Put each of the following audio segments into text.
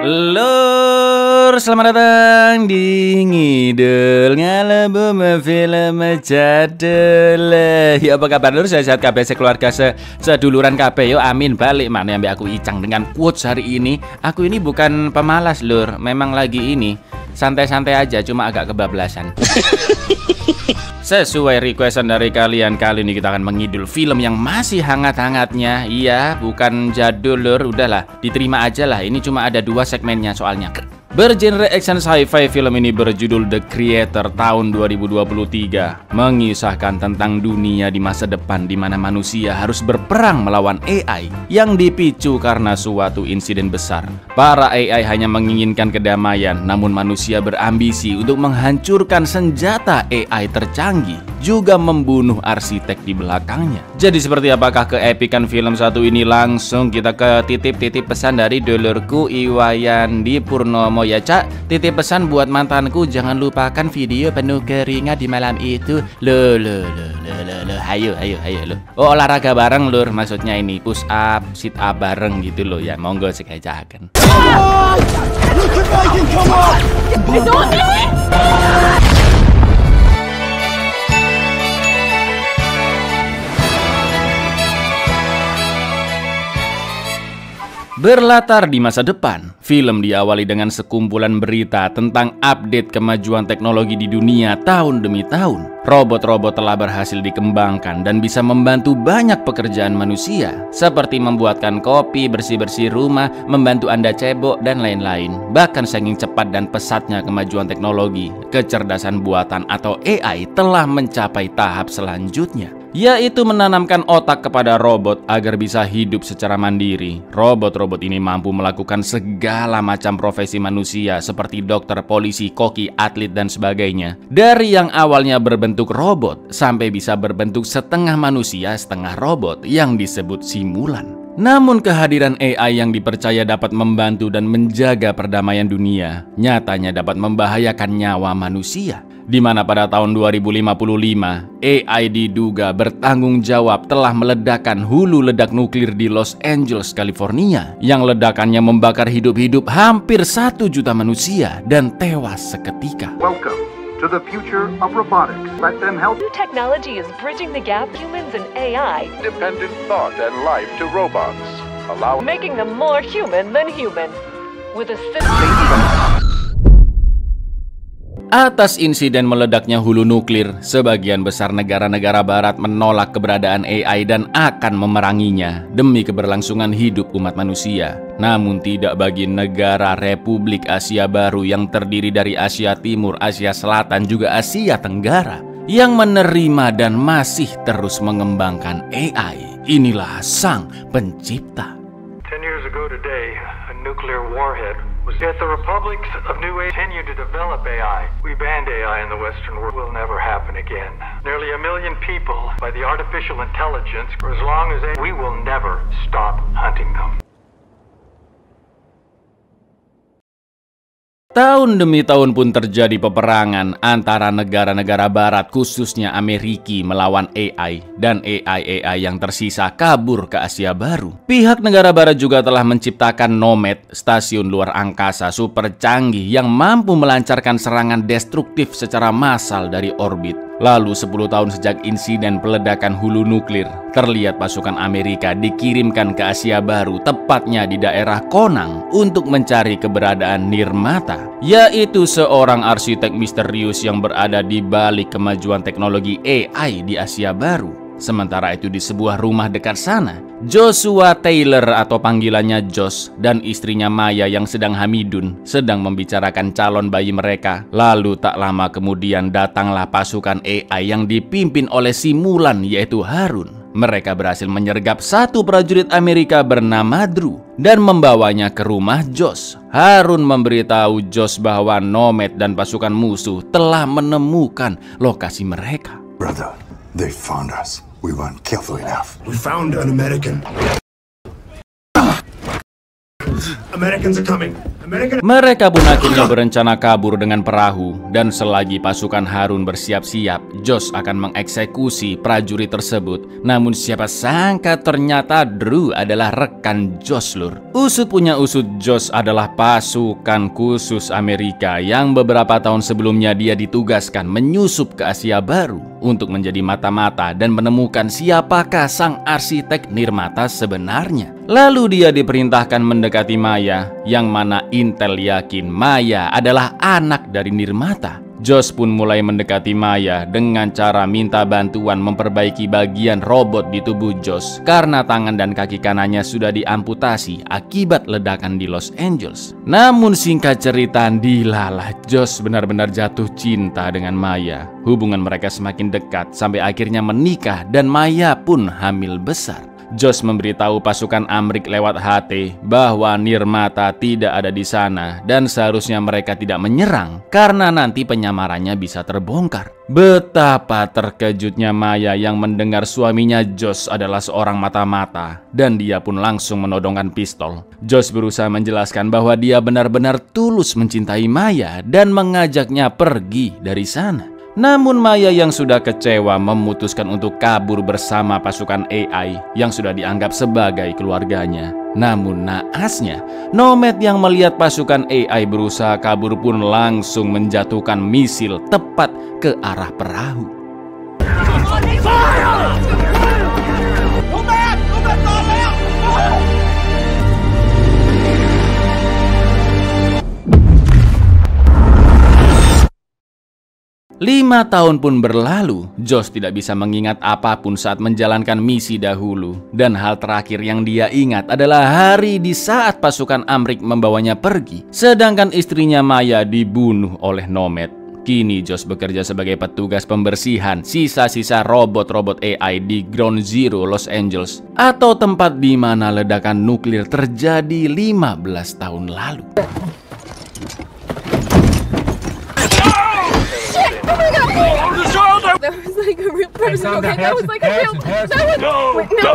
Lur, selamat datang di Ngidul Ngalebu Film Jadul. Ya apa kabar lur, sehat kabeh sekeluarga seduluran kabeh yo amin. Balik mana yang aku Icang dengan quotes hari ini. Aku ini bukan pemalas lur, memang lagi ini santai-santai aja, cuma agak kebablasan. Sesuai requestan dari kalian, kali ini kita akan mengidul film yang masih hangat-hangatnya. Iya, bukan jadul lur, udahlah, diterima aja lah. Ini cuma ada 2 segmennya soalnya. Bergenre action sci-fi, film ini berjudul The Creator tahun 2023, mengisahkan tentang dunia di masa depan di mana manusia harus berperang melawan AI yang dipicu karena suatu insiden besar. Para AI hanya menginginkan kedamaian, namun manusia berambisi untuk menghancurkan senjata AI tercanggih, juga membunuh arsitek di belakangnya. Jadi seperti apakah keepikan film satu ini? Langsung kita ke titip pesan dari dulurku Iwayandi Purnomo. Ya Cak, titip pesan buat mantanku, jangan lupakan video penuh keringat di malam itu. Lo, ayo lo. Oh, olahraga bareng lur, maksudnya ini push up, sit up bareng gitu loh ya. Monggo sekejakan. Berlatar di masa depan, film diawali dengan sekumpulan berita tentang update kemajuan teknologi di dunia tahun demi tahun. Robot-robot telah berhasil dikembangkan dan bisa membantu banyak pekerjaan manusia, seperti membuatkan kopi, bersih-bersih rumah, membantu Anda cebok, dan lain-lain. Bahkan saking cepat dan pesatnya kemajuan teknologi, kecerdasan buatan atau AI telah mencapai tahap selanjutnya, yaitu menanamkan otak kepada robot agar bisa hidup secara mandiri. Robot-robot ini mampu melakukan segala macam profesi manusia seperti dokter, polisi, koki, atlet, dan sebagainya. Dari yang awalnya berbentuk robot sampai bisa berbentuk setengah manusia, setengah robot yang disebut simulan. Namun kehadiran AI yang dipercaya dapat membantu dan menjaga perdamaian dunia, nyatanya dapat membahayakan nyawa manusia. Di mana pada tahun 2055, AI diduga bertanggung jawab telah meledakkan hulu ledak nuklir di Los Angeles, California, yang ledakannya membakar hidup-hidup hampir 1 juta manusia dan tewas seketika. Welcome to the future of robotics. Let them help. New technology is bridging the gap humans and AI, Independent thought and life to robots. Allow making them more human than human. With a system. Atas insiden meledaknya hulu nuklir, sebagian besar negara-negara barat menolak keberadaan AI dan akan memeranginya demi keberlangsungan hidup umat manusia. Namun tidak bagi negara Republik Asia Baru yang terdiri dari Asia Timur, Asia Selatan, juga Asia Tenggara, yang menerima dan masih terus mengembangkan AI. Inilah sang pencipta. 10 years ago today, a nuclear warhead was yet the republics of New Age continue to develop AI. We banned AI in the Western world. Will never happen again. Nearly 1 million people by the artificial intelligence for as long as we will never stop hunting them. Tahun demi tahun pun terjadi peperangan antara negara-negara barat, khususnya Amerika, melawan AI, dan AI yang tersisa kabur ke Asia Baru. Pihak negara barat juga telah menciptakan Nomad, stasiun luar angkasa super canggih yang mampu melancarkan serangan destruktif secara massal dari orbit. Lalu 10 tahun sejak insiden peledakan hulu nuklir, terlihat pasukan Amerika dikirimkan ke Asia Baru, tepatnya di daerah Konang, untuk mencari keberadaan Nirmata, yaitu seorang arsitek misterius yang berada di balik kemajuan teknologi AI di Asia Baru. Sementara itu di sebuah rumah dekat sana, Joshua Taylor atau panggilannya Josh dan istrinya Maya yang sedang hamidun sedang membicarakan calon bayi mereka. Lalu tak lama kemudian datanglah pasukan AI yang dipimpin oleh simulan yaitu Harun. Mereka berhasil menyergap satu prajurit Amerika bernama Drew dan membawanya ke rumah Josh. Harun memberitahu Josh bahwa Nomad dan pasukan musuh telah menemukan lokasi mereka. Brother, they found us. We weren't careful enough. We found an American. Americans are coming. Mereka pun akhirnya berencana kabur dengan perahu, dan selagi pasukan Harun bersiap-siap, Josh akan mengeksekusi prajurit tersebut. Namun siapa sangka ternyata Drew adalah rekan Josh, lur. Usut punya usut, Josh adalah pasukan khusus Amerika yang beberapa tahun sebelumnya dia ditugaskan menyusup ke Asia Baru untuk menjadi mata-mata dan menemukan siapakah sang arsitek Nirmata sebenarnya. Lalu dia diperintahkan mendekati Maya, yang mana Intel yakin Maya adalah anak dari Nirmata. Josh pun mulai mendekati Maya dengan cara minta bantuan memperbaiki bagian robot di tubuh Josh karena tangan dan kaki kanannya sudah diamputasi akibat ledakan di Los Angeles. Namun singkat cerita, dilalah Josh benar-benar jatuh cinta dengan Maya. Hubungan mereka semakin dekat sampai akhirnya menikah dan Maya pun hamil besar. Josh memberitahu pasukan Amrik lewat HT bahwa Nirmata tidak ada di sana dan seharusnya mereka tidak menyerang karena nanti penyamarannya bisa terbongkar. Betapa terkejutnya Maya yang mendengar suaminya Josh adalah seorang mata-mata, dan dia pun langsung menodongkan pistol. Josh berusaha menjelaskan bahwa dia benar-benar tulus mencintai Maya dan mengajaknya pergi dari sana. Namun Maya yang sudah kecewa memutuskan untuk kabur bersama pasukan AI yang sudah dianggap sebagai keluarganya. Namun naasnya, Nomad yang melihat pasukan AI berusaha kabur pun langsung menjatuhkan misil tepat ke arah perahu. Lima tahun pun berlalu, Josh tidak bisa mengingat apapun saat menjalankan misi dahulu. Dan hal terakhir yang dia ingat adalah hari di saat pasukan Amrik membawanya pergi, sedangkan istrinya Maya dibunuh oleh Nomad. Kini Josh bekerja sebagai petugas pembersihan sisa-sisa robot-robot AI di Ground Zero Los Angeles, atau tempat di mana ledakan nuklir terjadi 15 tahun lalu. That was like a real person. Okay, that was like a real. That was. Wait, no.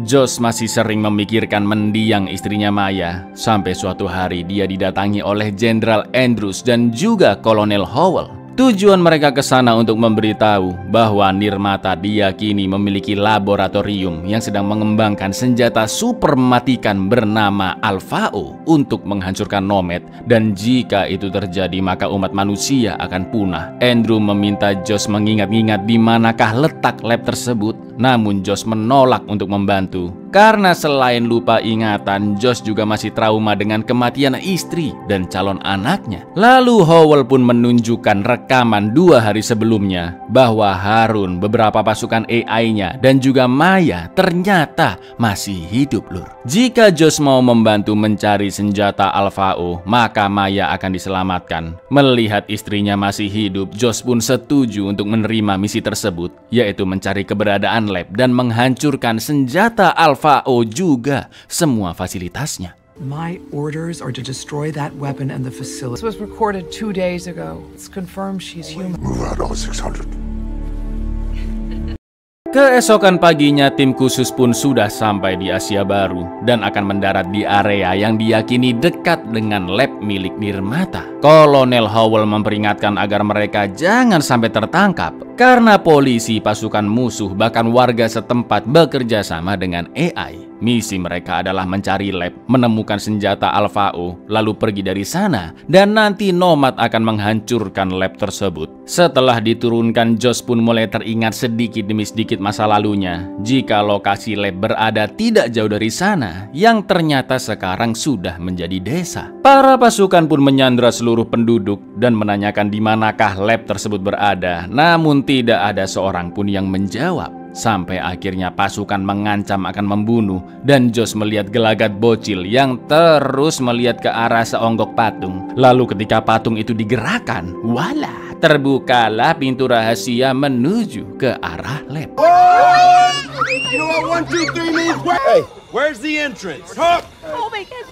Josh masih sering memikirkan mendiang istrinya Maya, sampai suatu hari dia didatangi oleh Jenderal Andrews dan juga Kolonel Howell. Tujuan mereka ke sana untuk memberitahu bahwa Nirmata diyakini memiliki laboratorium yang sedang mengembangkan senjata super mematikan bernama Alpha-O untuk menghancurkan Nomad, dan jika itu terjadi maka umat manusia akan punah. Andrew meminta Josh mengingat-ingat di manakah letak lab tersebut, namun Josh menolak untuk membantu. Karena selain lupa ingatan, Josh juga masih trauma dengan kematian istri dan calon anaknya. Lalu Howell pun menunjukkan rekaman 2 hari sebelumnya bahwa Harun, beberapa pasukan AI-nya, dan juga Maya ternyata masih hidup, lur. Jika Josh mau membantu mencari senjata Alpha-O, maka Maya akan diselamatkan. Melihat istrinya masih hidup, Josh pun setuju untuk menerima misi tersebut, yaitu mencari keberadaan lab dan menghancurkan senjata Alpha-O juga semua fasilitasnya. My orders are to destroy that weapon and the facility. This was recorded 2 days ago. It's confirmed she's human. Move out all 600. Keesokan paginya tim khusus pun sudah sampai di Asia Baru dan akan mendarat di area yang diyakini dekat dengan lab milik Nirmata. Kolonel Howell memperingatkan agar mereka jangan sampai tertangkap karena polisi, pasukan musuh, bahkan warga setempat bekerja sama dengan AI. Misi mereka adalah mencari lab, menemukan senjata Alpha-O, lalu pergi dari sana, dan nanti Nomad akan menghancurkan lab tersebut. Setelah diturunkan, Josh pun mulai teringat sedikit demi sedikit masa lalunya, jika lokasi lab berada tidak jauh dari sana, yang ternyata sekarang sudah menjadi desa. Para pasukan pun menyandra seluruh penduduk dan menanyakan di manakah lab tersebut berada, namun tidak ada seorang pun yang menjawab. Sampai akhirnya pasukan mengancam akan membunuh, dan Josh melihat gelagat bocil yang terus melihat ke arah seonggok patung. Lalu ketika patung itu digerakkan, walah, terbukalah pintu rahasia menuju ke arah lab. You know what 1, 2, 3 means? Hey, where's the entrance? Talk. Oh my God,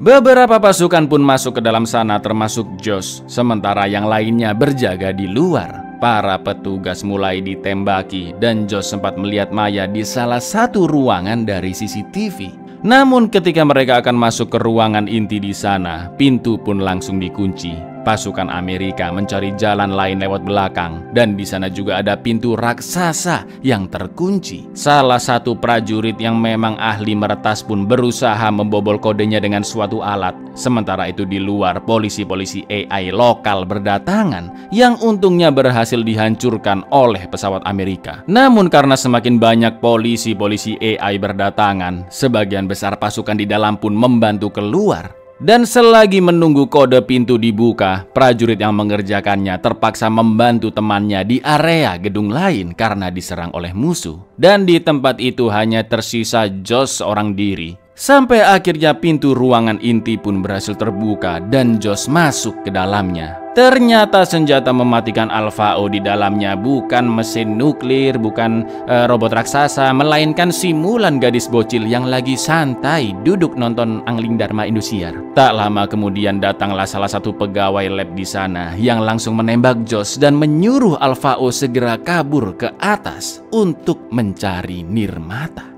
Beberapa pasukan pun masuk ke dalam sana termasuk Josh, sementara yang lainnya berjaga di luar. para petugas mulai ditembaki dan Josh sempat melihat Maya di salah satu ruangan dari CCTV. Namun ketika mereka akan masuk ke ruangan inti di sana, pintu pun langsung dikunci. Pasukan Amerika mencari jalan lain lewat belakang dan di sana juga ada pintu raksasa yang terkunci. Salah satu prajurit yang memang ahli meretas pun berusaha membobol kodenya dengan suatu alat. Sementara itu di luar, polisi-polisi AI lokal berdatangan yang untungnya berhasil dihancurkan oleh pesawat Amerika. Namun karena semakin banyak polisi-polisi AI berdatangan, sebagian besar pasukan di dalam pun membantu keluar. Dan selagi menunggu kode pintu dibuka, prajurit yang mengerjakannya terpaksa membantu temannya di area gedung lain karena diserang oleh musuh. Dan di tempat itu hanya tersisa Josh seorang diri. Sampai akhirnya pintu ruangan inti pun berhasil terbuka dan Josh masuk ke dalamnya. Ternyata senjata mematikan Alpha O di dalamnya bukan mesin nuklir, bukan robot raksasa, melainkan simulan gadis bocil yang lagi santai duduk nonton Angling Dharma Indosiar. Tak lama kemudian datanglah salah satu pegawai lab di sana yang langsung menembak Josh dan menyuruh Alpha O segera kabur ke atas untuk mencari Nirmata.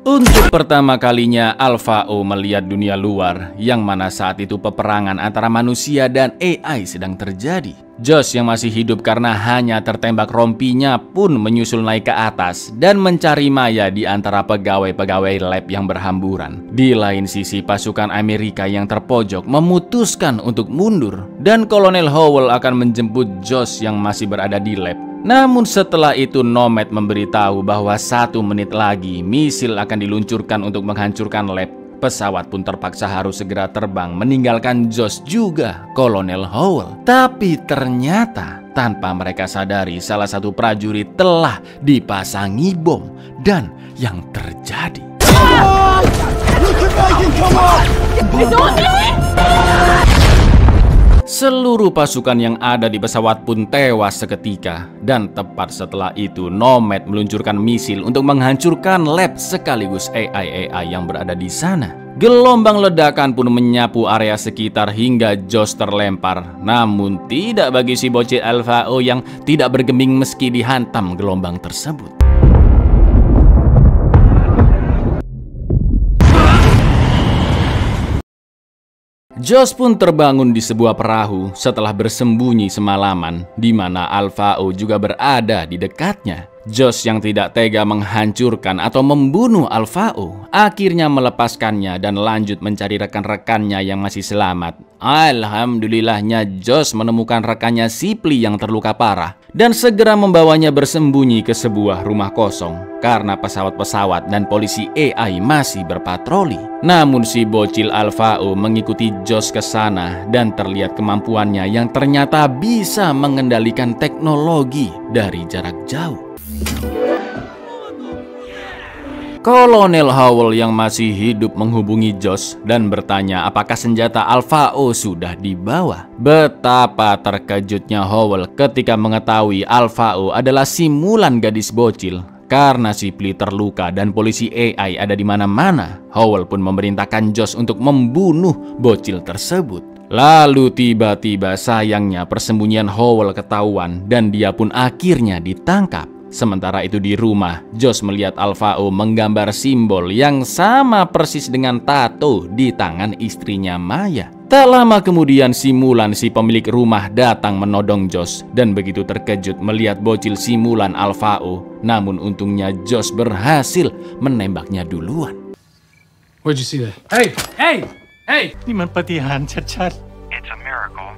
Untuk pertama kalinya Alpha O melihat dunia luar, yang mana saat itu peperangan antara manusia dan AI sedang terjadi. Josh yang masih hidup karena hanya tertembak rompinya pun menyusul naik ke atas dan mencari Maya di antara pegawai-pegawai lab yang berhamburan. Di lain sisi, pasukan Amerika yang terpojok memutuskan untuk mundur dan Kolonel Howell akan menjemput Josh yang masih berada di lab. Namun setelah itu Nomad memberitahu bahwa 1 menit lagi misil akan diluncurkan untuk menghancurkan lab. Pesawat pun terpaksa harus segera terbang meninggalkan Josh juga Kolonel Howell. Tapi ternyata tanpa mereka sadari salah satu prajurit telah dipasangi bom dan yang terjadi seluruh pasukan yang ada di pesawat pun tewas seketika. Dan tepat setelah itu Nomad meluncurkan misil untuk menghancurkan lab sekaligus AI yang berada di sana. Gelombang ledakan pun menyapu area sekitar hingga Josh terlempar. Namun tidak bagi si bocil Alpha O yang tidak bergeming meski dihantam gelombang tersebut. Josh pun terbangun di sebuah perahu setelah bersembunyi semalaman, di mana Alpha O juga berada di dekatnya. Josh yang tidak tega menghancurkan atau membunuh Alpha O akhirnya melepaskannya dan lanjut mencari rekan-rekannya yang masih selamat. Alhamdulillahnya Josh menemukan rekannya Sipli yang terluka parah dan segera membawanya bersembunyi ke sebuah rumah kosong karena pesawat-pesawat dan polisi AI masih berpatroli. Namun si bocil Alpha O mengikuti Josh ke sana dan terlihat kemampuannya yang ternyata bisa mengendalikan teknologi dari jarak jauh. Kolonel Howell yang masih hidup menghubungi Josh dan bertanya apakah senjata Alpha O sudah dibawa. Betapa terkejutnya Howell ketika mengetahui Alpha O adalah simulan gadis bocil. Karena Sipli terluka dan polisi AI ada di mana-mana, Howell pun memerintahkan Josh untuk membunuh bocil tersebut. Lalu tiba-tiba sayangnya persembunyian Howell ketahuan dan dia pun akhirnya ditangkap. Sementara itu di rumah, Josh melihat Alpha O menggambar simbol yang sama persis dengan tato di tangan istrinya Maya. Tak lama kemudian simulan si pemilik rumah datang menodong Josh dan begitu terkejut melihat bocil simulan Alpha O. Namun untungnya Josh berhasil menembaknya duluan. Where'd you see that? Hey! นี่มันปาฏิหาริย์ชัดๆ It's a miracle.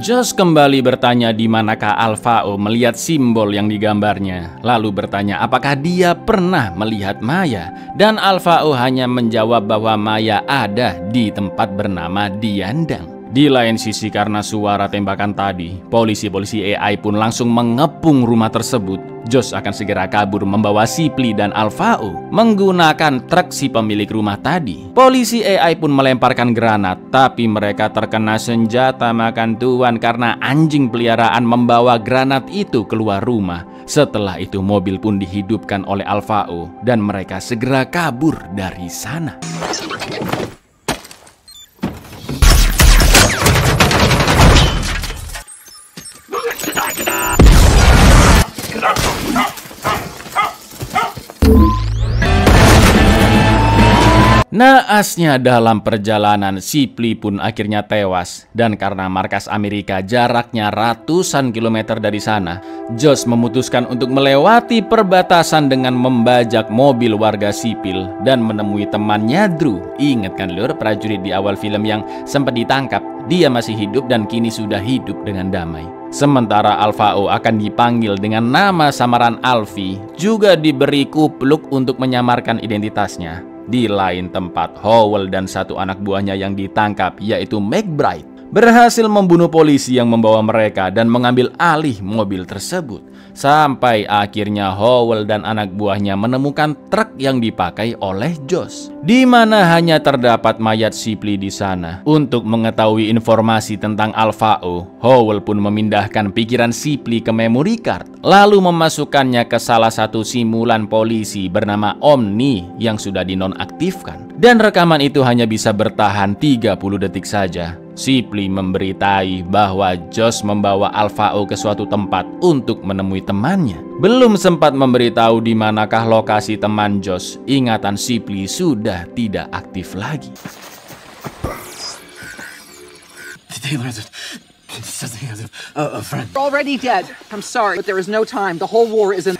Josh kembali bertanya di manakah Alpha O melihat simbol yang digambarnya. Lalu bertanya apakah dia pernah melihat Maya. Dan Alpha O hanya menjawab bahwa Maya ada di tempat bernama Diandang. Di lain sisi karena suara tembakan tadi, polisi-polisi AI pun langsung mengepung rumah tersebut. Josh akan segera kabur membawa Sipli dan Alpha O menggunakan truk si pemilik rumah tadi. Polisi AI pun melemparkan granat, tapi mereka terkena senjata makan tuan karena anjing peliharaan membawa granat itu keluar rumah. Setelah itu mobil pun dihidupkan oleh Alpha-O dan mereka segera kabur dari sana. Naasnya dalam perjalanan, Shipley pun akhirnya tewas. Dan karena markas Amerika jaraknya ratusan kilometer dari sana, Josh memutuskan untuk melewati perbatasan dengan membajak mobil warga sipil dan menemui temannya Drew. Ingat kan lur, prajurit di awal film yang sempat ditangkap? Dia masih hidup dan kini sudah hidup dengan damai. Sementara Alpha-O akan dipanggil dengan nama samaran Alfie, juga diberi kupluk untuk menyamarkan identitasnya. Di lain tempat, Howell dan satu anak buahnya yang ditangkap, yaitu McBride, berhasil membunuh polisi yang membawa mereka dan mengambil alih mobil tersebut. Sampai akhirnya Howell dan anak buahnya menemukan truk yang dipakai oleh Josh, di mana hanya terdapat mayat Shipley di sana. Untuk mengetahui informasi tentang Alpha-O, Howell pun memindahkan pikiran Shipley ke memory card, lalu memasukkannya ke salah satu simulan polisi bernama Omni yang sudah dinonaktifkan. Dan rekaman itu hanya bisa bertahan 30 detik saja. Shipley memberitai bahwa Josh membawa Alpha-O ke suatu tempat untuk menemui temannya. Belum sempat memberitahu di manakah lokasi teman Josh, ingatan Shipley sudah tidak aktif lagi. Already dead. I'm sorry, but there is no time. The whole war is in...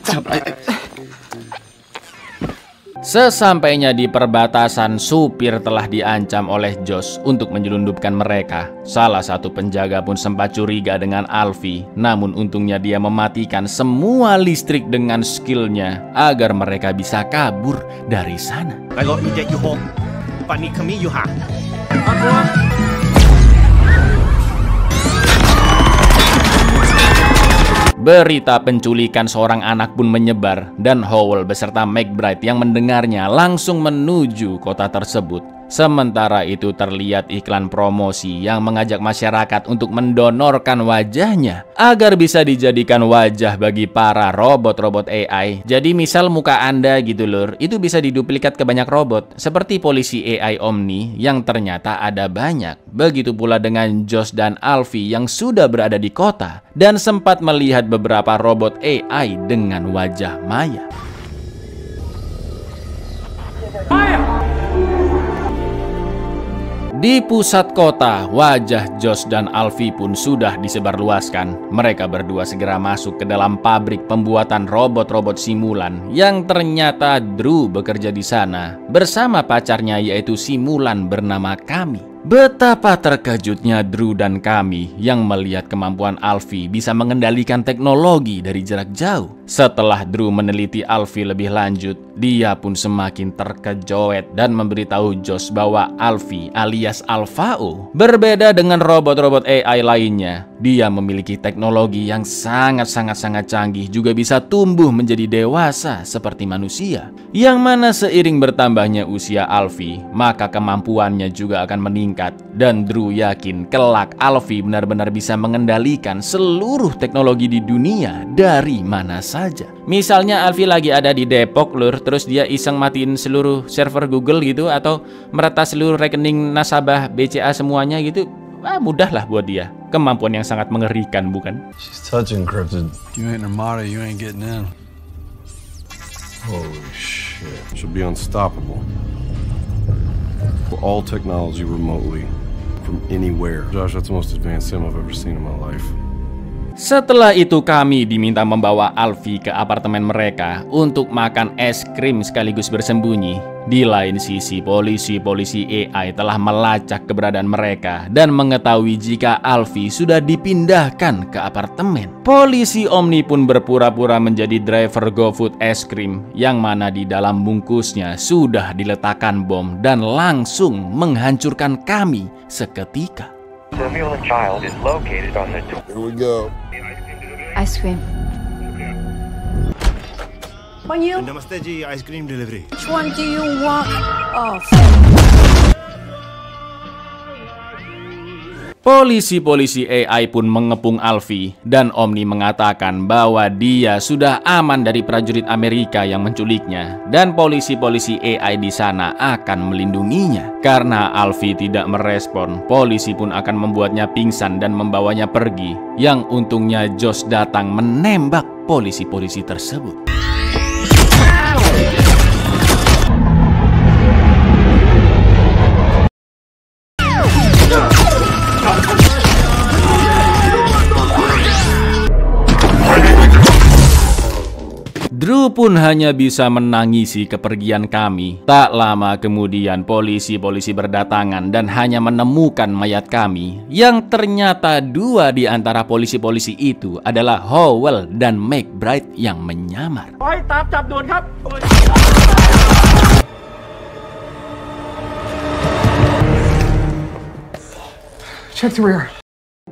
Sesampainya di perbatasan, supir telah diancam oleh Josh untuk menyelundupkan mereka. Salah satu penjaga pun sempat curiga dengan Alfie, namun untungnya dia mematikan semua listrik dengan skillnya agar mereka bisa kabur dari sana. Berita penculikan seorang anak pun menyebar dan Howell beserta McBride yang mendengarnya langsung menuju kota tersebut. Sementara itu terlihat iklan promosi yang mengajak masyarakat untuk mendonorkan wajahnya agar bisa dijadikan wajah bagi para robot-robot AI. Jadi misal muka Anda gitu lur, itu bisa diduplikat ke banyak robot seperti polisi AI Omni yang ternyata ada banyak. Begitu pula dengan Josh dan Alfie yang sudah berada di kota dan sempat melihat beberapa robot AI dengan wajah maya. Di pusat kota, wajah Josh dan Alfie pun sudah disebarluaskan. Mereka berdua segera masuk ke dalam pabrik pembuatan robot-robot simulan yang ternyata Drew bekerja di sana bersama pacarnya yaitu simulan bernama Kami. Betapa terkejutnya Drew dan Kami yang melihat kemampuan Alfie bisa mengendalikan teknologi dari jarak jauh. Setelah Drew meneliti Alfie lebih lanjut, dia pun semakin terkejoet dan memberitahu Josh bahwa Alfie alias Alpha-O berbeda dengan robot-robot AI lainnya. Dia memiliki teknologi yang sangat canggih, juga bisa tumbuh menjadi dewasa seperti manusia. Yang mana seiring bertambahnya usia Alfie, maka kemampuannya juga akan meningkat. Dan Drew yakin kelak Alfie benar-benar bisa mengendalikan seluruh teknologi di dunia dari mana saja. Misalnya Alfie lagi ada di Depok lur, terus dia iseng matiin seluruh server Google gitu, atau meretas seluruh rekening nasabah BCA semuanya gitu. Mudahlah buat dia. Kemampuan yang sangat mengerikan, bukan? She's touch encrypted. You ain't Armada, you ain't getting in. Holy shit. Should be unstoppable. All technology remotely from anywhere. Josh, that's the most advanced sim I've ever seen in my life. Setelah itu Kami diminta membawa Alfie ke apartemen mereka untuk makan es krim sekaligus bersembunyi. Di lain sisi, polisi-polisi AI telah melacak keberadaan mereka dan mengetahui jika Alfie sudah dipindahkan ke apartemen. Polisi Omni pun berpura-pura menjadi driver GoFood es krim yang mana di dalam bungkusnya sudah diletakkan bom dan langsung menghancurkan Kami seketika. Simulant child is located on the door. Here we go. Ice cream. For you? Namaste ji, ice cream delivery. Which one do you want? Oh. Polisi-polisi AI pun mengepung Alfie dan Omni mengatakan bahwa dia sudah aman dari prajurit Amerika yang menculiknya dan polisi-polisi AI di sana akan melindunginya. Karena Alfie tidak merespon, polisi pun akan membuatnya pingsan dan membawanya pergi. Yang untungnya Josh datang menembak polisi-polisi tersebut. Drew pun hanya bisa menangisi kepergian kami. Tak lama kemudian polisi-polisi berdatangan dan hanya menemukan mayat kami, yang ternyata dua di antara polisi-polisi itu adalah Howell dan McBride yang menyamar. Check the rear.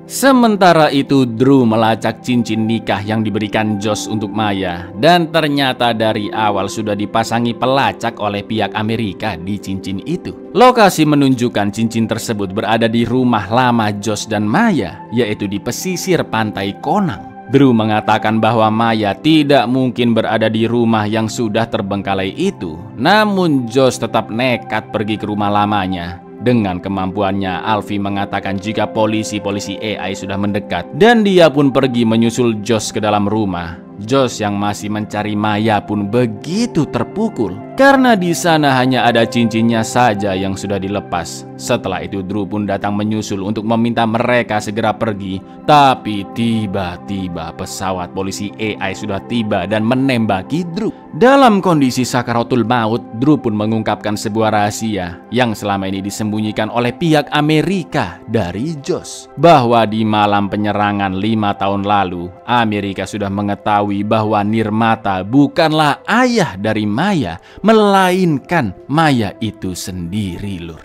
Sementara itu Drew melacak cincin nikah yang diberikan Josh untuk Maya, dan ternyata dari awal sudah dipasangi pelacak oleh pihak Amerika di cincin itu. Lokasi menunjukkan cincin tersebut berada di rumah lama Josh dan Maya, yaitu di pesisir pantai Konang. Drew mengatakan bahwa Maya tidak mungkin berada di rumah yang sudah terbengkalai itu, namun Josh tetap nekat pergi ke rumah lamanya. Dengan kemampuannya, Alfie mengatakan jika polisi-polisi AI sudah mendekat dan dia pun pergi menyusul Josh ke dalam rumah. Josh yang masih mencari Maya pun begitu terpukul karena di sana hanya ada cincinnya saja yang sudah dilepas. Setelah itu Drew pun datang menyusul untuk meminta mereka segera pergi. Tapi tiba-tiba pesawat polisi AI sudah tiba dan menembaki Drew. Dalam kondisi sakaratul maut, Drew pun mengungkapkan sebuah rahasia yang selama ini disembunyikan oleh pihak Amerika dari Josh. Bahwa di malam penyerangan 5 tahun lalu, Amerika sudah mengetahui bahwa Nirmata bukanlah ayah dari Maya, melainkan Maya itu sendiri, Lur.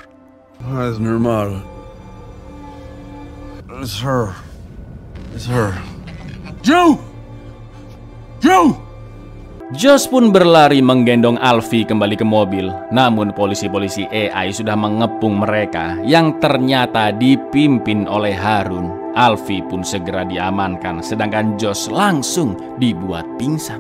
Where's Nirmata? It's her. It's her. Joe! Joe! Josh pun berlari menggendong Alfie kembali ke mobil. Namun polisi-polisi AI sudah mengepung mereka yang ternyata dipimpin oleh Harun. Alfie pun segera diamankan, sedangkan Josh langsung dibuat pingsan.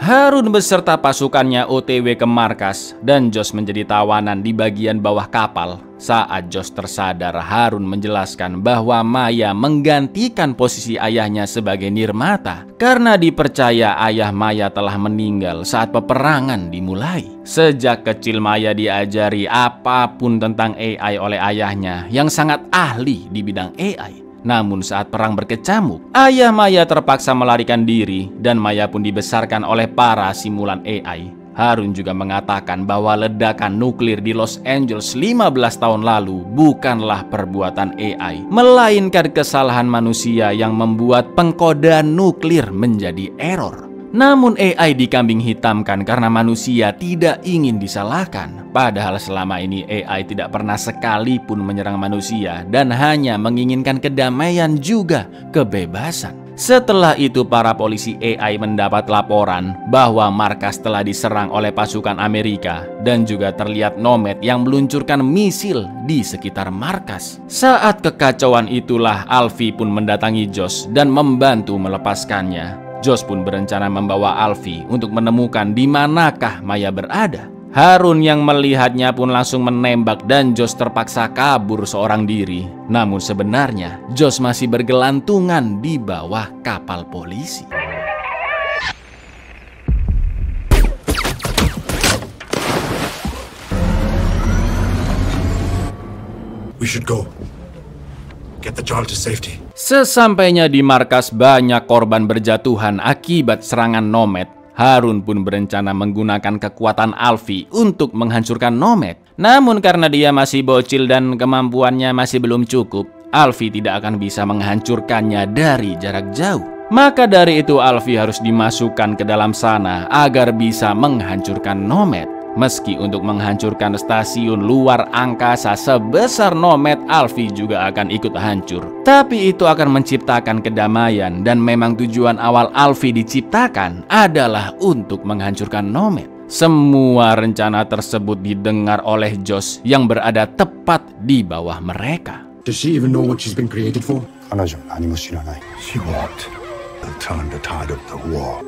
Harun beserta pasukannya OTW ke markas dan Josh menjadi tawanan di bagian bawah kapal. Saat Josh tersadar, Harun menjelaskan bahwa Maya menggantikan posisi ayahnya sebagai Nirmata karena dipercaya ayah Maya telah meninggal saat peperangan dimulai. Sejak kecil Maya diajari apapun tentang AI oleh ayahnya yang sangat ahli di bidang AI. Namun saat perang berkecamuk, ayah Maya terpaksa melarikan diri dan Maya pun dibesarkan oleh para simulan AI. Harun juga mengatakan bahwa ledakan nuklir di Los Angeles 15 tahun lalu bukanlah perbuatan AI, melainkan kesalahan manusia yang membuat pengkodaan nuklir menjadi error. Namun AI dikambing hitamkan karena manusia tidak ingin disalahkan. Padahal selama ini AI tidak pernah sekalipun menyerang manusia dan hanya menginginkan kedamaian juga kebebasan. Setelah itu para polisi AI mendapat laporan bahwa markas telah diserang oleh pasukan Amerika dan juga terlihat Nomad yang meluncurkan misil di sekitar markas. Saat kekacauan itulah Alfie pun mendatangi Josh dan membantu melepaskannya. Josh pun berencana membawa Alfie untuk menemukan di manakah Maya berada. Harun yang melihatnya pun langsung menembak dan Josh terpaksa kabur seorang diri. Namun sebenarnya Josh masih bergelantungan di bawah kapal polisi. We should go. Get the child to safety. Sesampainya di markas, banyak korban berjatuhan akibat serangan Nomad. Harun pun berencana menggunakan kekuatan Alfie untuk menghancurkan Nomad. Namun karena dia masih bocil dan kemampuannya masih belum cukup, Alfie tidak akan bisa menghancurkannya dari jarak jauh. Maka dari itu Alfie harus dimasukkan ke dalam sana agar bisa menghancurkan Nomad. Meski untuk menghancurkan stasiun luar angkasa sebesar Nomad, Alfie juga akan ikut hancur. Tapi itu akan menciptakan kedamaian dan memang tujuan awal Alfie diciptakan adalah untuk menghancurkan Nomad. Semua rencana tersebut didengar oleh Josh yang berada tepat di bawah mereka. Does she even know what she's been created for? She won't. They'll turn the tide of the war.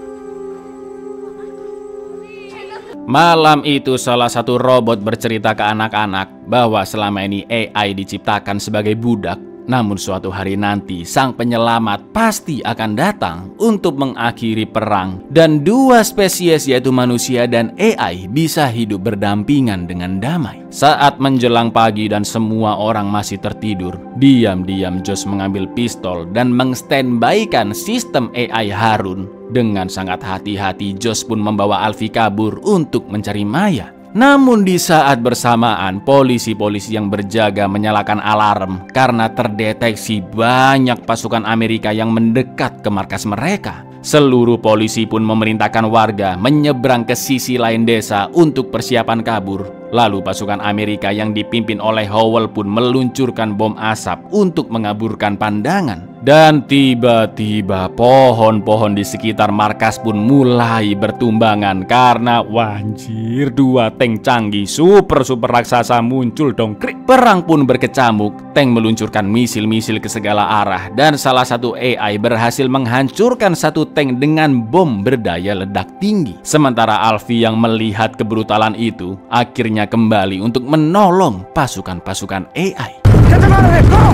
Malam itu salah satu robot bercerita ke anak-anak bahwa selama ini AI diciptakan sebagai budak. Namun suatu hari nanti sang penyelamat pasti akan datang untuk mengakhiri perang. Dan dua spesies yaitu manusia dan AI bisa hidup berdampingan dengan damai. Saat menjelang pagi dan semua orang masih tertidur, diam-diam Josh mengambil pistol dan mengstandbykan sistem AI Harun. Dengan sangat hati-hati Josh pun membawa Alfie kabur untuk mencari Maya. Namun di saat bersamaan, polisi-polisi yang berjaga menyalakan alarm karena terdeteksi banyak pasukan Amerika yang mendekat ke markas mereka. Seluruh polisi pun memerintahkan warga menyeberang ke sisi lain desa untuk persiapan kabur. Lalu pasukan Amerika yang dipimpin oleh Howell pun meluncurkan bom asap untuk mengaburkan pandangan. Dan tiba-tiba pohon-pohon di sekitar markas pun mulai bertumbangan karena wanjir, dua tank canggih super raksasa muncul dong. Krik. Perang pun berkecamuk, tank meluncurkan misil-misil ke segala arah dan salah satu AI berhasil menghancurkan satu tank dengan bom berdaya ledak tinggi. Sementara Alfie yang melihat kebrutalan itu akhirnya kembali untuk menolong pasukan-pasukan AI. Get them out of here, go!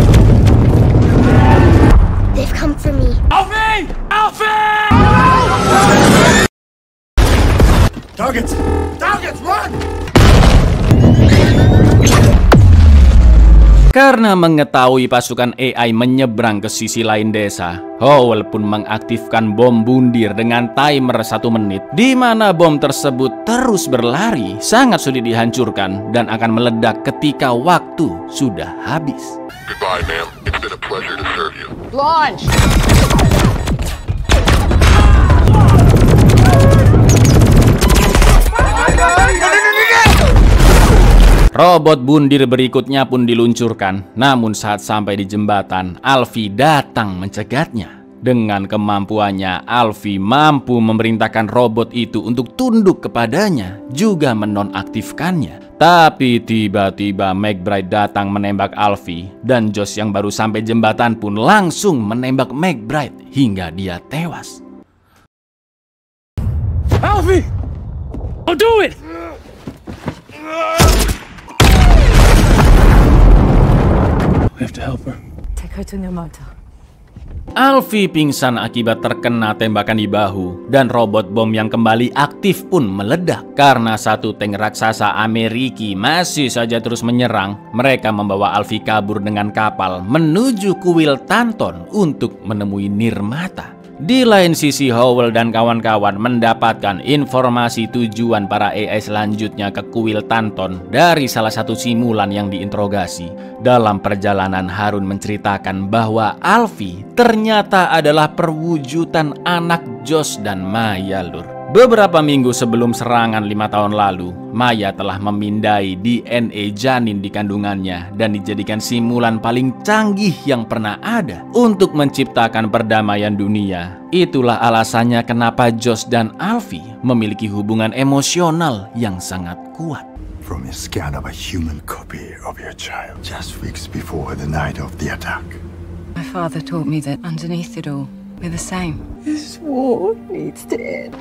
They've come for me. Alfie! Alfie! Targets! Targets, run! Karena mengetahui pasukan AI menyeberang ke sisi lain desa, Howell pun mengaktifkan bom bundir dengan timer 1 menit, di mana bom tersebut terus berlari, sangat sulit dihancurkan dan akan meledak ketika waktu sudah habis. Goodbye, ma'am. It's been a pleasure to serve you. Launch! Robot bundir berikutnya pun diluncurkan. Namun saat sampai di jembatan, Alfie datang mencegatnya. Dengan kemampuannya, Alfie mampu memerintahkan robot itu untuk tunduk kepadanya, juga menonaktifkannya. Tapi tiba-tiba McBride datang menembak Alfie, dan Josh yang baru sampai jembatan pun langsung menembak McBride hingga dia tewas. Alfie! I'll do it! We have to help her. Take her to Yamato. Alfie pingsan akibat terkena tembakan di bahu dan robot bom yang kembali aktif pun meledak. Karena satu tank raksasa Amerika masih saja terus menyerang, mereka membawa Alfie kabur dengan kapal menuju kuil Tanton untuk menemui Nirmata. Di lain sisi, Howell dan kawan-kawan mendapatkan informasi tujuan para AI selanjutnya ke kuil Tanton dari salah satu simulan yang diinterogasi. Dalam perjalanan, Harun menceritakan bahwa Alfie ternyata adalah perwujudan anak Josh dan Maya, lur. Beberapa minggu sebelum serangan 5 tahun lalu, Maya telah memindai DNA janin di kandungannya dan dijadikan simulan paling canggih yang pernah ada untuk menciptakan perdamaian dunia. Itulah alasannya kenapa Josh dan Alfie memiliki hubungan emosional yang sangat kuat. From a scan of a human copy of your child just weeks before the night of the attack. My father taught me that underneath it all, we're the same. This war needs to end.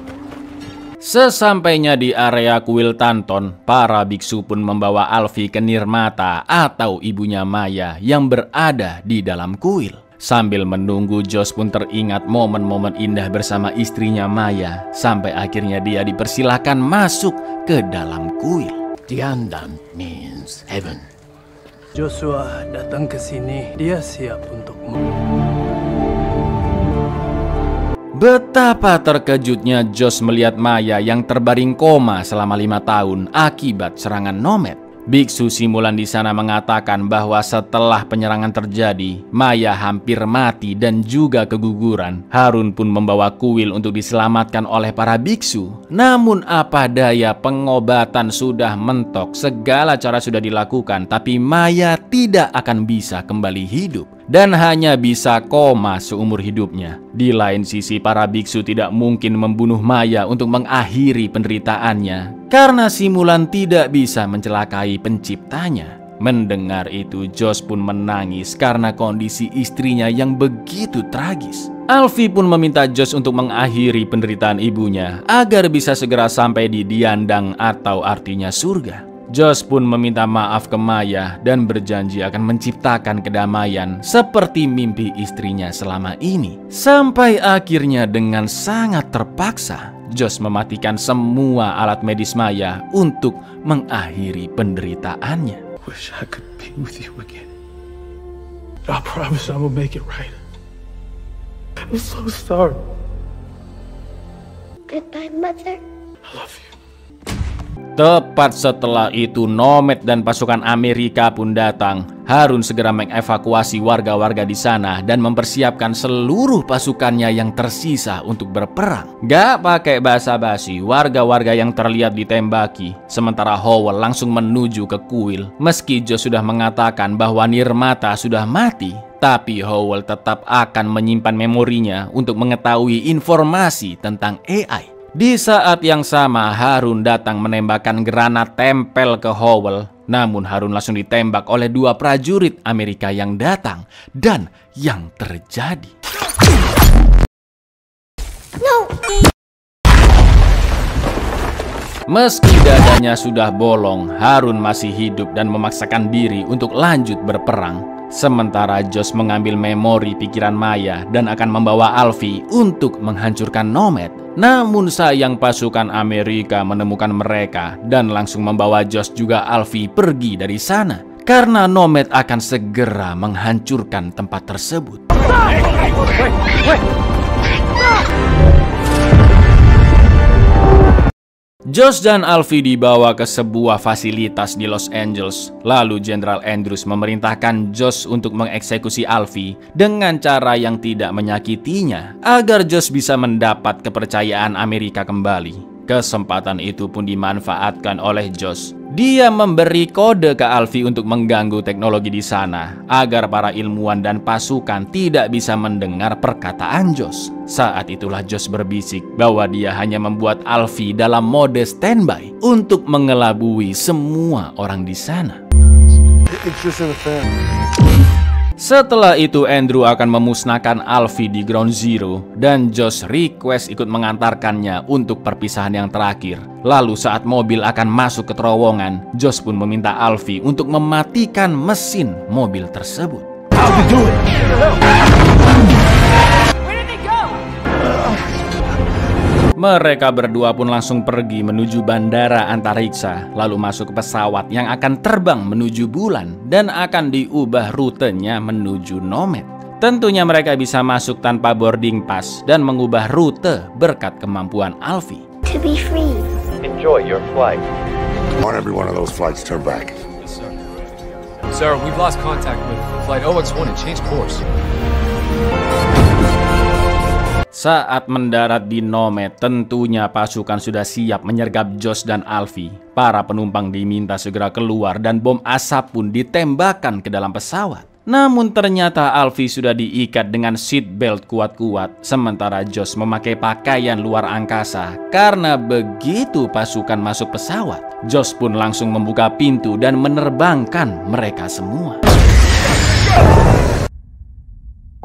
Sesampainya di area kuil Tanton, para biksu pun membawa Alfie ke Nirmata atau ibunya Maya yang berada di dalam kuil. Sambil menunggu, Josh pun teringat momen-momen indah bersama istrinya Maya, sampai akhirnya dia dipersilakan masuk ke dalam kuil. Tiandan means heaven. Joshua datang ke sini, dia siap untukmu. Betapa terkejutnya Josh melihat Maya yang terbaring koma selama 5 tahun akibat serangan nomad. Biksu simulan di sana mengatakan bahwa setelah penyerangan terjadi, Maya hampir mati dan juga keguguran. Harun pun membawa kuil untuk diselamatkan oleh para biksu. Namun apa daya, pengobatan sudah mentok, segala cara sudah dilakukan, tapi Maya tidak akan bisa kembali hidup dan hanya bisa koma seumur hidupnya. Di lain sisi, para biksu tidak mungkin membunuh Maya untuk mengakhiri penderitaannya, karena simulan tidak bisa mencelakai penciptanya. Mendengar itu, Josh pun menangis karena kondisi istrinya yang begitu tragis. Alfie pun meminta Josh untuk mengakhiri penderitaan ibunya agar bisa segera sampai di Diandang atau artinya surga. Josh pun meminta maaf ke Maya dan berjanji akan menciptakan kedamaian seperti mimpi istrinya selama ini. Sampai akhirnya dengan sangat terpaksa, Josh mematikan semua alat medis Maya untuk mengakhiri penderitaannya. Wish I could be with you again. I promise I will make it right. I'm so sorry. Goodbye, Mother. I love you. Tepat setelah itu, Nomad dan pasukan Amerika pun datang. Harun segera mengevakuasi warga-warga di sana dan mempersiapkan seluruh pasukannya yang tersisa untuk berperang. Gak pakai basa-basi, warga-warga yang terlihat ditembaki. Sementara Howell langsung menuju ke kuil. Meski Josh sudah mengatakan bahwa Nirmata sudah mati, tapi Howell tetap akan menyimpan memorinya untuk mengetahui informasi tentang AI. Di saat yang sama, Harun datang menembakkan granat tempel ke Howell. Namun Harun langsung ditembak oleh dua prajurit Amerika yang datang. Dan yang terjadi, meski dadanya sudah bolong, Harun masih hidup dan memaksakan diri untuk lanjut berperang. Sementara Josh mengambil memori pikiran Maya dan akan membawa Alfie untuk menghancurkan Nomad. Namun sayang, pasukan Amerika menemukan mereka dan langsung membawa Josh juga Alfie pergi dari sana, karena Nomad akan segera menghancurkan tempat tersebut. Josh dan Alfie dibawa ke sebuah fasilitas di Los Angeles. Lalu Jenderal Andrews memerintahkan Josh untuk mengeksekusi Alfie dengan cara yang tidak menyakitinya, agar Josh bisa mendapat kepercayaan Amerika kembali. Kesempatan itu pun dimanfaatkan oleh Josh. Dia memberi kode ke Alfie untuk mengganggu teknologi di sana, agar para ilmuwan dan pasukan tidak bisa mendengar perkataan Josh. Saat itulah Josh berbisik bahwa dia hanya membuat Alfie dalam mode standby untuk mengelabui semua orang di sana. Setelah itu, Andrew akan memusnahkan Alfie di Ground Zero dan Josh request ikut mengantarkannya untuk perpisahan yang terakhir. Lalu saat mobil akan masuk ke terowongan, Josh pun meminta Alfie untuk mematikan mesin mobil tersebut. Mereka berdua pun langsung pergi menuju bandara antariksa, lalu masuk ke pesawat yang akan terbang menuju bulan dan akan diubah rutenya menuju Nomad. Tentunya mereka bisa masuk tanpa boarding pass dan mengubah rute berkat kemampuan Alfie. To be free. Enjoy your flight. I want every one of those flights turned back. Yes, sir. Sir, we've lost contact with flight OX1 and changed course. Saat mendarat di Nomad, tentunya pasukan sudah siap menyergap Josh dan Alfie. Para penumpang diminta segera keluar dan bom asap pun ditembakkan ke dalam pesawat. Namun ternyata Alfie sudah diikat dengan seatbelt kuat-kuat, sementara Josh memakai pakaian luar angkasa. Karena begitu pasukan masuk pesawat, Josh pun langsung membuka pintu dan menerbangkan mereka semua.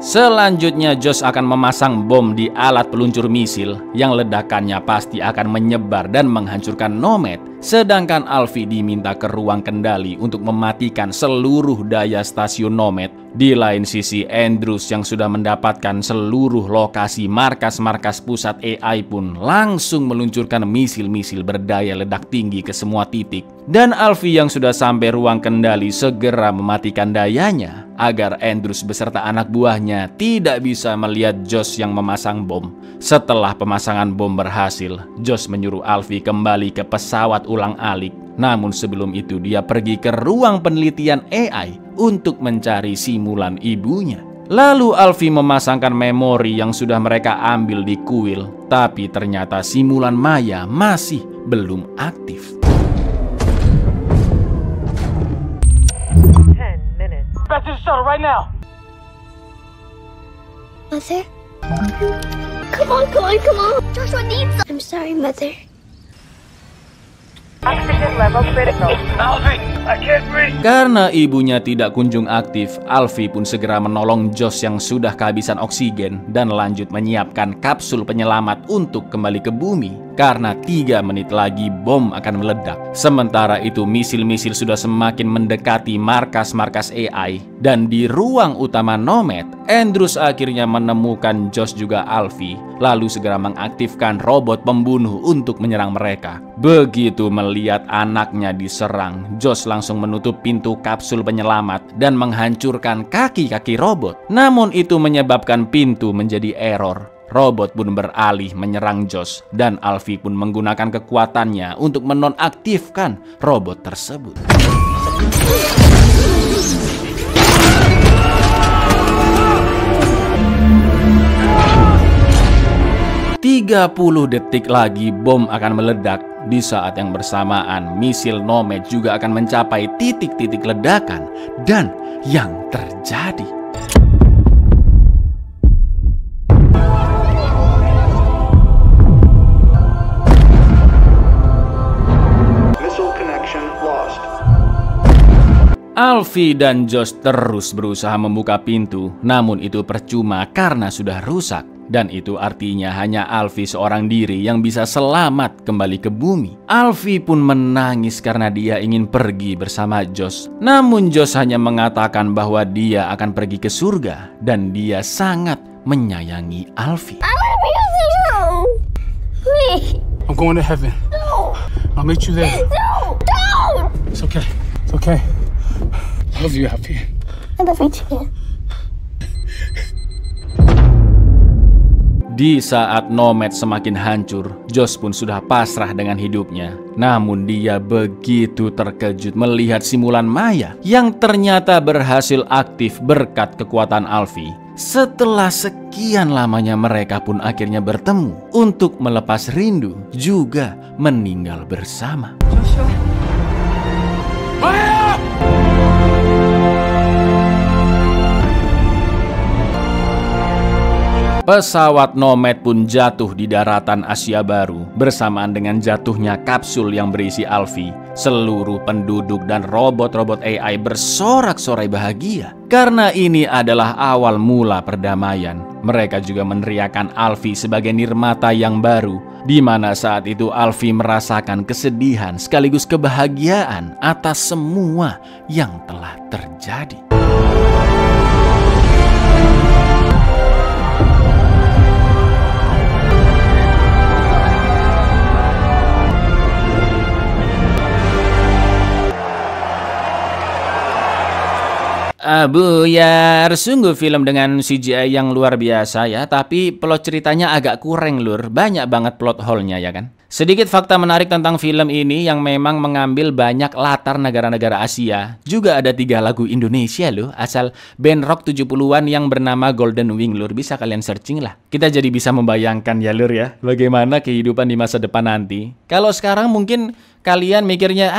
Selanjutnya Josh akan memasang bom di alat peluncur misil yang ledakannya pasti akan menyebar dan menghancurkan Nomad. Sedangkan Alfie diminta ke ruang kendali untuk mematikan seluruh daya stasiun Nomad. Di lain sisi, Andrews yang sudah mendapatkan seluruh lokasi markas-markas pusat AI pun langsung meluncurkan misil-misil berdaya ledak tinggi ke semua titik. Dan Alfie yang sudah sampai ruang kendali segera mematikan dayanya agar Andrews beserta anak buahnya tidak bisa melihat Josh yang memasang bom. Setelah pemasangan bom berhasil, Josh menyuruh Alfie kembali ke pesawat ulang-alik. Namun sebelum itu dia pergi ke ruang penelitian AI untuk mencari simulan ibunya. Lalu Alfie memasangkan memori yang sudah mereka ambil di kuil, tapi ternyata simulan Maya masih belum aktif. 10 minutes. Back to the shuttle right now. Mother? Come on, come on, come on. Joshua needs them. I'm sorry, Mother. Oxygen level critical. Alfie, I can't breathe. Karena ibunya tidak kunjung aktif, Alfie pun segera menolong Josh yang sudah kehabisan oksigen dan lanjut menyiapkan kapsul penyelamat untuk kembali ke bumi. Karena 3 menit lagi bom akan meledak. Sementara itu misil-misil sudah semakin mendekati markas-markas AI. Dan di ruang utama Nomad, Andrews akhirnya menemukan Josh juga Alfie. Lalu segera mengaktifkan robot pembunuh untuk menyerang mereka. Begitu melihat anaknya diserang, Josh langsung menutup pintu kapsul penyelamat dan menghancurkan kaki-kaki robot. Namun itu menyebabkan pintu menjadi error. Robot pun beralih menyerang Josh dan Alfie pun menggunakan kekuatannya untuk menonaktifkan robot tersebut. 30 detik lagi bom akan meledak. Di saat yang bersamaan, misil Nomad juga akan mencapai titik-titik ledakan. Dan yang terjadi, Alfie dan Josh terus berusaha membuka pintu, namun itu percuma karena sudah rusak. Dan itu artinya hanya Alfie seorang diri yang bisa selamat kembali ke bumi. Alfie pun menangis karena dia ingin pergi bersama Josh. Namun Josh hanya mengatakan bahwa dia akan pergi ke surga dan dia sangat menyayangi Alfie. I want to be with you. Please. I'm going to heaven. No. I'll meet you there. No. Don't. It's okay. It's okay. I love you, Alfie. I love you too. Di saat Nomad semakin hancur, Josh pun sudah pasrah dengan hidupnya. Namun dia begitu terkejut melihat simulan Maya yang ternyata berhasil aktif berkat kekuatan Alfie. Setelah sekian lamanya mereka pun akhirnya bertemu untuk melepas rindu juga meninggal bersama. Joshua. Maya! Pesawat Nomad pun jatuh di daratan Asia Baru. Bersamaan dengan jatuhnya kapsul yang berisi Alfie, seluruh penduduk dan robot-robot AI bersorak-sorai bahagia. Karena ini adalah awal mula perdamaian. Mereka juga meneriakan Alfie sebagai nirmata yang baru, di mana saat itu Alfie merasakan kesedihan sekaligus kebahagiaan atas semua yang telah terjadi. Buyar, sungguh film dengan CGI yang luar biasa ya, tapi plot ceritanya agak kurang lur, banyak banget plot hole-nya ya kan. Sedikit fakta menarik tentang film ini yang memang mengambil banyak latar negara-negara Asia. Juga ada 3 lagu Indonesia loh, asal band rock 70-an yang bernama Golden Wing lur, bisa kalian searching lah. Kita jadi bisa membayangkan ya lur ya, bagaimana kehidupan di masa depan nanti. Kalau sekarang mungkin kalian mikirnya,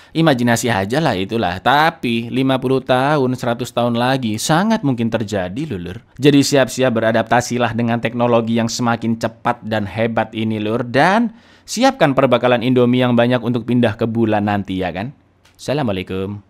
imajinasi aja lah itulah. Tapi 50 tahun, 100 tahun lagi sangat mungkin terjadi lur. Jadi siap-siap beradaptasilah dengan teknologi yang semakin cepat dan hebat ini lur. Dan siapkan perbekalan Indomie yang banyak untuk pindah ke bulan nanti ya kan. Assalamualaikum.